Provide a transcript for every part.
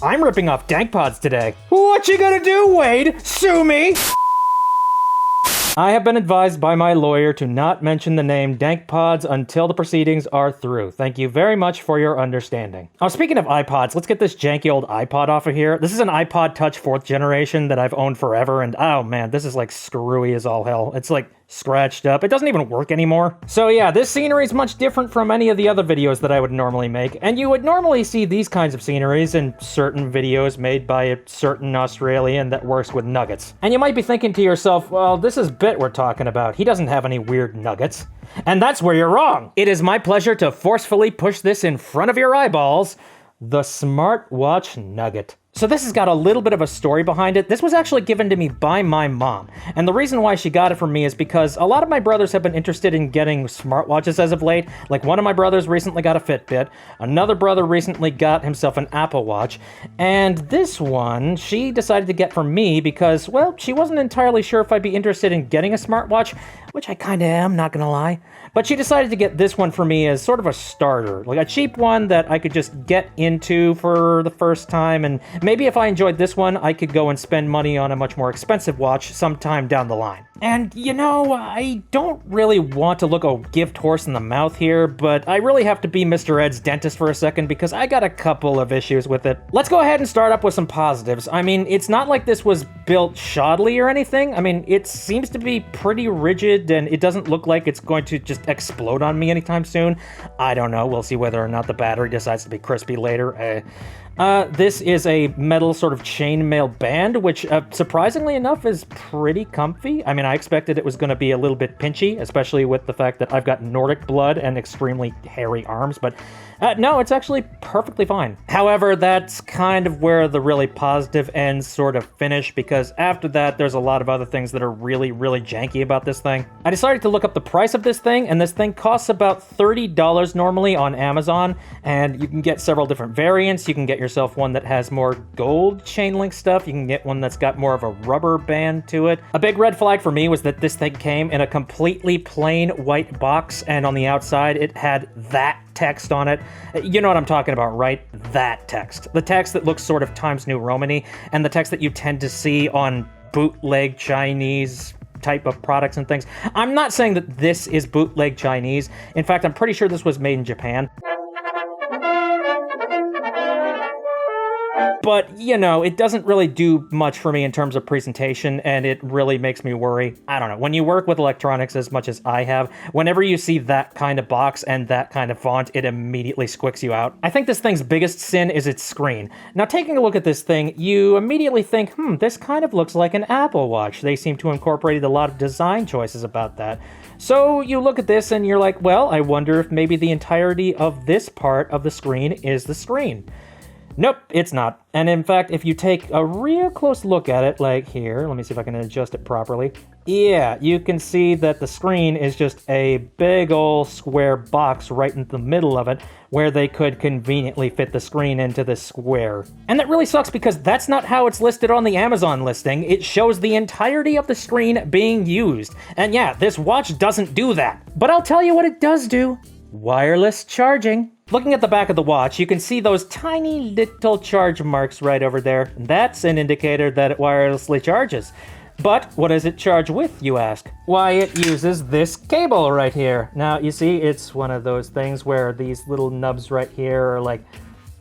I'm ripping off DankPods today. What you gonna do, Wade? Sue me? I have been advised by my lawyer to not mention the name DankPods until the proceedings are through. Thank you very much for your understanding. Oh, speaking of iPods, let's get this janky old iPod off of here. This is an iPod Touch 4th generation that I've owned forever, and oh man, this is like screwy as all hell. It's like scratched up. It doesn't even work anymore. So yeah, this scenery is much different from any of the other videos that I would normally make, and you would normally see these kinds of sceneries in certain videos made by a certain Australian that works with nuggets. And you might be thinking to yourself, well, this is Bit we're talking about. He doesn't have any weird nuggets. And that's where you're wrong. It is my pleasure to forcefully push this in front of your eyeballs, the Smartwatch Nugget. So this has got a little bit of a story behind it. This was actually given to me by my mom. And the reason why she got it from me is because a lot of my brothers have been interested in getting smartwatches as of late. Like one of my brothers recently got a Fitbit. Another brother recently got himself an Apple Watch. And this one, she decided to get for me because, well, she wasn't entirely sure if I'd be interested in getting a smartwatch, which I kinda am, not gonna lie. But she decided to get this one for me as sort of a starter, like a cheap one that I could just get into for the first time, and maybe if I enjoyed this one, I could go and spend money on a much more expensive watch sometime down the line. And, you know, I don't really want to look a gift horse in the mouth here, but I really have to be Mr. Ed's dentist for a second because I got a couple of issues with it. Let's go ahead and start up with some positives. I mean, it's not like this was built shoddily or anything. I mean, it seems to be pretty rigid, and it doesn't look like it's going to just explode on me anytime soon. I don't know. We'll see whether or not the battery decides to be crispy later. This is a metal sort of chainmail band, which surprisingly enough is pretty comfy. I mean, I expected it was going to be a little bit pinchy, especially with the fact that I've got Nordic blood and extremely hairy arms, but no, it's actually perfectly fine. However, that's kind of where the really positive ends sort of finish, because after that, there's a lot of other things that are really, really janky about this thing. I decided to look up the price of this thing, and this thing costs about $30 normally on Amazon, and you can get several different variants. You can get yourself one that has more gold chain link stuff. You can get one that's got more of a rubber band to it. A big red flag for me was that this thing came in a completely plain white box, and on the outside, it had that text on it. You know what I'm talking about, right? That text. The text that looks sort of Times New Romany, and the text that you tend to see on bootleg Chinese type of products and things. I'm not saying that this is bootleg Chinese. In fact, I'm pretty sure this was made in Japan. But, you know, it doesn't really do much for me in terms of presentation, and it really makes me worry. I don't know. When you work with electronics as much as I have, whenever you see that kind of box and that kind of font, it immediately squicks you out. I think this thing's biggest sin is its screen. Now, taking a look at this thing, you immediately think, this kind of looks like an Apple Watch. They seem to incorporate a lot of design choices about that. So you look at this and you're like, well, I wonder if maybe the entirety of this part of the screen is the screen. Nope, it's not. And in fact, if you take a real close look at it, like here, let me see if I can adjust it properly. Yeah, you can see that the screen is just a big old square box right in the middle of it, where they could conveniently fit the screen into the square. And that really sucks because that's not how it's listed on the Amazon listing. It shows the entirety of the screen being used. And yeah, this watch doesn't do that. But I'll tell you what it does do. Wireless charging. Looking at the back of the watch, you can see those tiny little charge marks right over there. That's an indicator that it wirelessly charges. But what does it charge with, you ask? Why, it uses this cable right here. Now, you see, it's one of those things where these little nubs right here are like,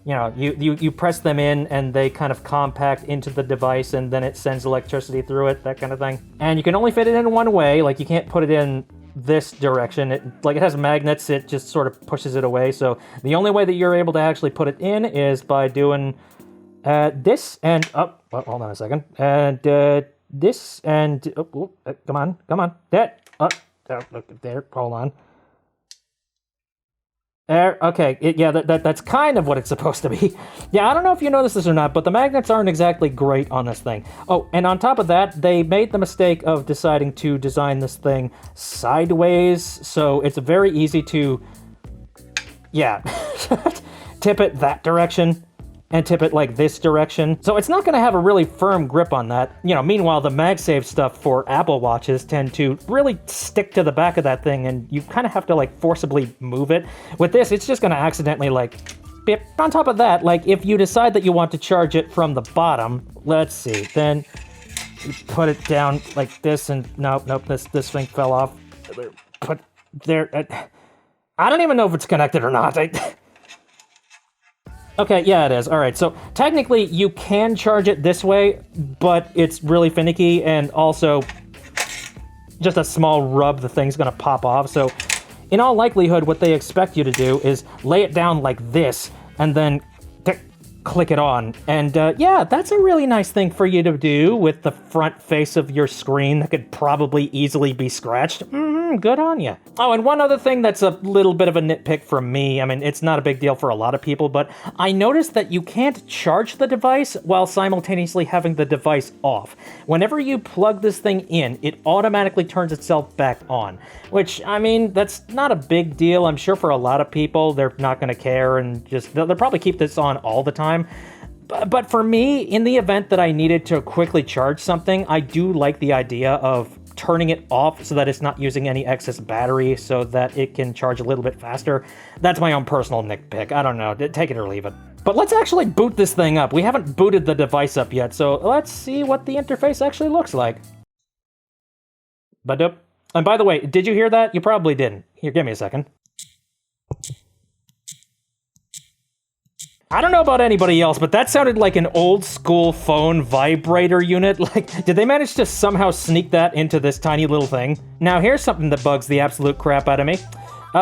you know, you press them in and they kind of compact into the device and then it sends electricity through it, that kind of thing. And you can only fit it in one way, like you can't put it in this direction. It has magnets, it just sort of pushes it away. So the only way that you're able to actually put it in is by doing this and hold on a second, and this and come on, that look there, hold on. Okay, that's kind of what it's supposed to be. Yeah, I don't know if you noticed this or not, but the magnets aren't exactly great on this thing. Oh, and on top of that, they made the mistake of deciding to design this thing sideways, so it's very easy to, tip it that direction and tip it like this direction. So it's not going to have a really firm grip on that. You know, meanwhile, the MagSafe stuff for Apple Watches tend to really stick to the back of that thing, and you kind of have to like forcibly move it. With this, it's just going to accidentally like But on top of that, like, if you decide that you want to charge it from the bottom, let's see, then you put it down like this, and nope, this thing fell off. Put there. I don't even know if it's connected or not. Okay, yeah, it is. All right, so technically you can charge it this way, but it's really finicky, and also just a small rub, the thing's gonna pop off. So in all likelihood, what they expect you to do is lay it down like this, and then click it on. And yeah, that's a really nice thing for you to do with the front face of your screen that could probably easily be scratched. Good on you. Oh, and one other thing that's a little bit of a nitpick from me, I mean, it's not a big deal for a lot of people, but I noticed that you can't charge the device while simultaneously having the device off. Whenever you plug this thing in, it automatically turns itself back on, which, I mean, that's not a big deal. I'm sure for a lot of people, they're not going to care, and just they'll probably keep this on all the time. But for me, in the event that I needed to quickly charge something, I do like the idea of turning it off so that it's not using any excess battery so that it can charge a little bit faster. That's my own personal nitpick. I don't know. Take it or leave it. But let's actually boot this thing up. We haven't booted the device up yet, so let's see what the interface actually looks like. Badoop. And by the way, did you hear that? You probably didn't. Here, give me a second. I don't know about anybody else, but that sounded like an old school phone vibrator unit. Like, did they manage to somehow sneak that into this tiny little thing? Now, here's something that bugs the absolute crap out of me.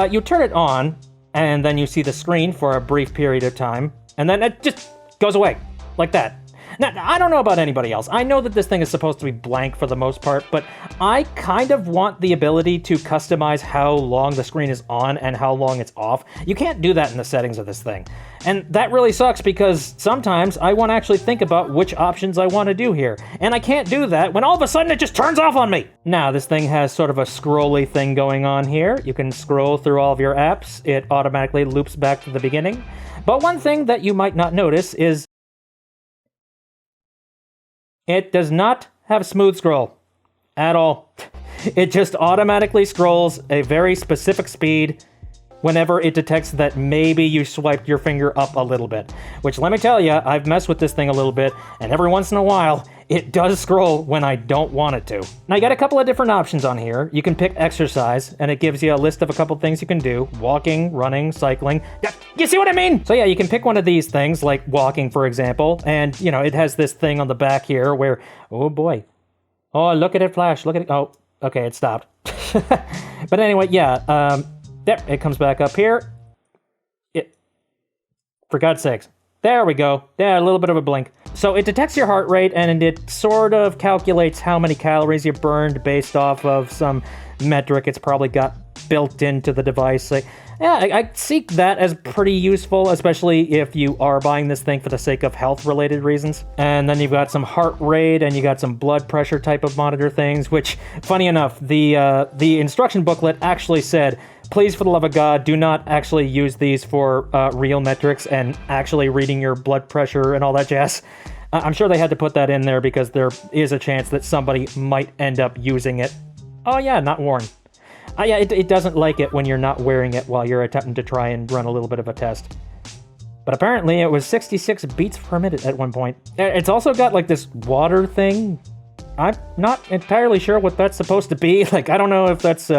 You turn it on, and then you see the screen for a brief period of time, and then it just goes away, like that. Now, I don't know about anybody else. I know that this thing is supposed to be blank for the most part, but I kind of want the ability to customize how long the screen is on and how long it's off. You can't do that in the settings of this thing. And that really sucks because sometimes I want to actually think about which options I want to do here. And I can't do that when all of a sudden it just turns off on me. Now, this thing has sort of a scrolly thing going on here. You can scroll through all of your apps. It automatically loops back to the beginning. But one thing that you might not notice is it does not have smooth scroll at all. It just automatically scrolls a very specific speed whenever it detects that maybe you swiped your finger up a little bit. Which, let me tell you, I've messed with this thing a little bit, and every once in a while, it does scroll when I don't want it to. Now, you got a couple of different options on here. You can pick exercise, and it gives you a list of a couple things you can do. Walking, running, cycling. You see what I mean? So yeah, you can pick one of these things, like walking, for example, and, you know, it has this thing on the back here where, oh boy. Oh, look at it flash, look at it. Oh, okay, it stopped. But anyway, yeah, there, it comes back up here. For God's sakes. There we go. There, a little bit of a blink. So it detects your heart rate, and it sort of calculates how many calories you burned based off of some metric it's probably got built into the device. Like, yeah, I see that as pretty useful, especially if you are buying this thing for the sake of health-related reasons. And then you've got some heart rate, and you got some blood pressure type of monitor things, which, funny enough, the instruction booklet actually said, please, for the love of God, do not actually use these for real metrics and actually reading your blood pressure and all that jazz. I'm sure they had to put that in there because there is a chance that somebody might end up using it. Oh yeah, not worn. Yeah, it doesn't like it when you're not wearing it while you're attempting to try and run a little bit of a test. But apparently it was 66 beats per minute at one point. It's also got like this water thing. I'm not entirely sure what that's supposed to be. Like, I don't know if that's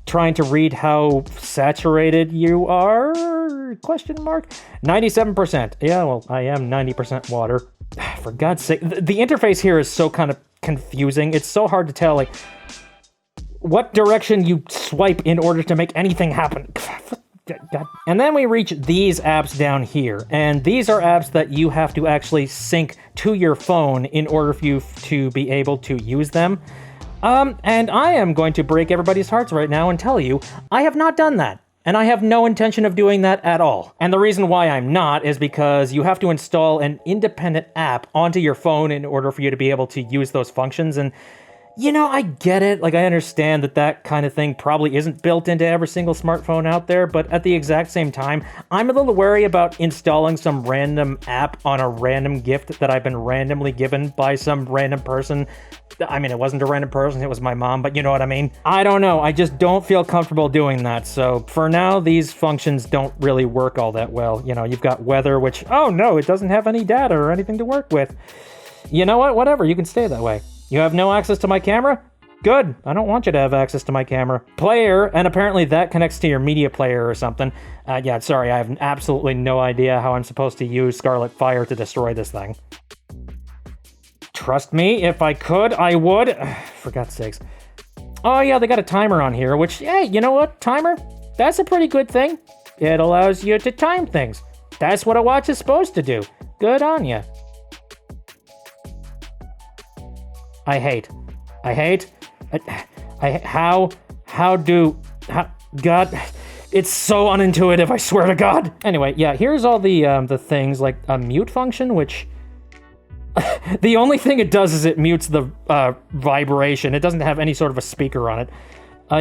trying to read how saturated you are? Question mark? 97%. Yeah, well, I am 90% water. For God's sake, the interface here is so kind of confusing. It's so hard to tell, like, what direction you swipe in order to make anything happen. God. And then we reach these apps down here, and these are apps that you have to actually sync to your phone in order for you to be able to use them. And I am going to break everybody's hearts right now and tell you, I have not done that. And I have no intention of doing that at all. And the reason why I'm not is because you have to install an independent app onto your phone in order for you to be able to use those functions. And I get it. Like, I understand that kind of thing probably isn't built into every single smartphone out there, but at the exact same time, I'm a little wary about installing some random app on a random gift that I've been randomly given by some random person. I mean, it wasn't a random person, it was my mom, but you know what I mean? I don't know, I just don't feel comfortable doing that, so for now, these functions don't really work all that well. You've got weather, which, oh no, it doesn't have any data or anything to work with. You know what? Whatever, you can stay that way. You have no access to my camera? Good. I don't want you to have access to my camera. Player, and apparently that connects to your media player or something. Yeah, sorry, I have absolutely no idea how I'm supposed to use Scarlet Fire to destroy this thing. Trust me, if I could, I would. For God's sakes. Oh yeah, they got a timer on here, which, hey, you know what? Timer? That's a pretty good thing. It allows you to time things. That's what a watch is supposed to do. Good on ya. God, it's so unintuitive, I swear to God. Anyway, yeah, here's all the things, like a mute function, which, the only thing it does is it mutes the vibration. It doesn't have any sort of a speaker on it.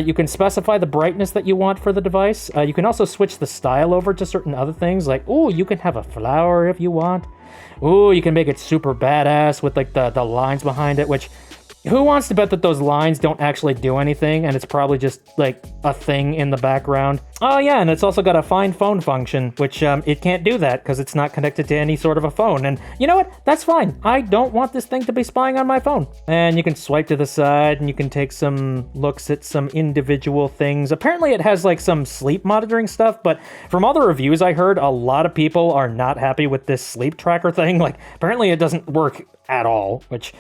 You can specify the brightness that you want for the device. You can also switch the style over to certain other things, like, ooh, you can have a flower if you want. Ooh, you can make it super badass with, like, the lines behind it, which, who wants to bet that those lines don't actually do anything, and it's probably just, like, a thing in the background? Oh yeah, and it's also got a find phone function, which, it can't do that, because it's not connected to any sort of a phone, and you know what? That's fine. I don't want this thing to be spying on my phone. And you can swipe to the side, and you can take some looks at some individual things. Apparently it has, like, some sleep monitoring stuff, but from all the reviews I heard, a lot of people are not happy with this sleep tracker thing. Like, apparently it doesn't work at all, which...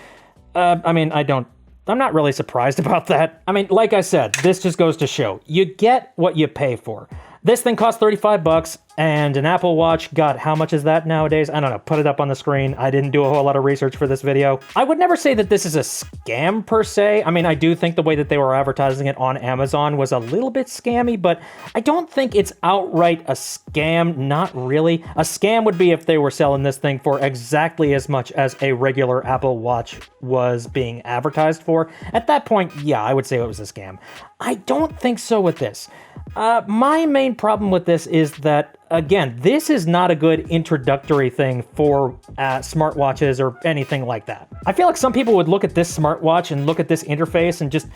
I mean, I'm not really surprised about that. I mean, like I said, this just goes to show, you get what you pay for. This thing costs $35, and an Apple Watch, God, how much is that nowadays? I don't know, put it up on the screen. I didn't do a whole lot of research for this video. I would never say that this is a scam per se. I mean, I do think the way that they were advertising it on Amazon was a little bit scammy, but I don't think it's outright a scam, not really. A scam would be if they were selling this thing for exactly as much as a regular Apple Watch was being advertised for. At that point, yeah, I would say it was a scam. I don't think so with this. My main problem with this is that, again, this is not a good introductory thing for smartwatches or anything like that. I feel like some people would look at this smartwatch and look at this interface and just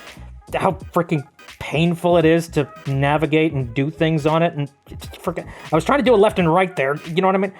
how freaking painful it is to navigate and do things on it, and I was trying to do it left and right there, you know what I mean?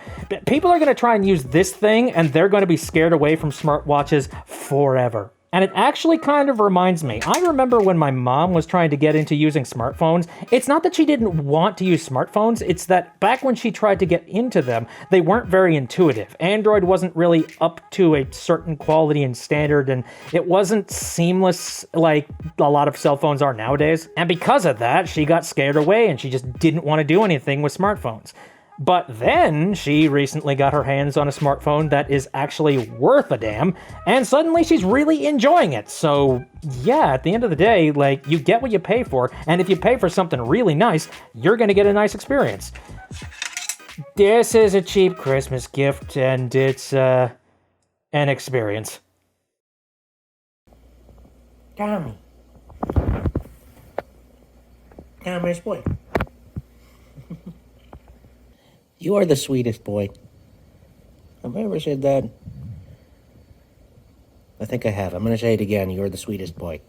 People are going to try and use this thing, and they're going to be scared away from smartwatches forever. And it actually kind of reminds me, I remember when my mom was trying to get into using smartphones, it's not that she didn't want to use smartphones, it's that back when she tried to get into them, they weren't very intuitive. Android wasn't really up to a certain quality and standard, and it wasn't seamless like a lot of cell phones are nowadays. And because of that, she got scared away and she just didn't want to do anything with smartphones. But then she recently got her hands on a smartphone that is actually worth a damn, and suddenly she's really enjoying it. So yeah, at the end of the day, like, you get what you pay for, and if you pay for something really nice, you're gonna get a nice experience. This is a cheap Christmas gift, and it's an experience. Tommy. Tommy's boy. You are the sweetest boy. Have I ever said that? I think I have. I'm going to say it again. You're the sweetest boy.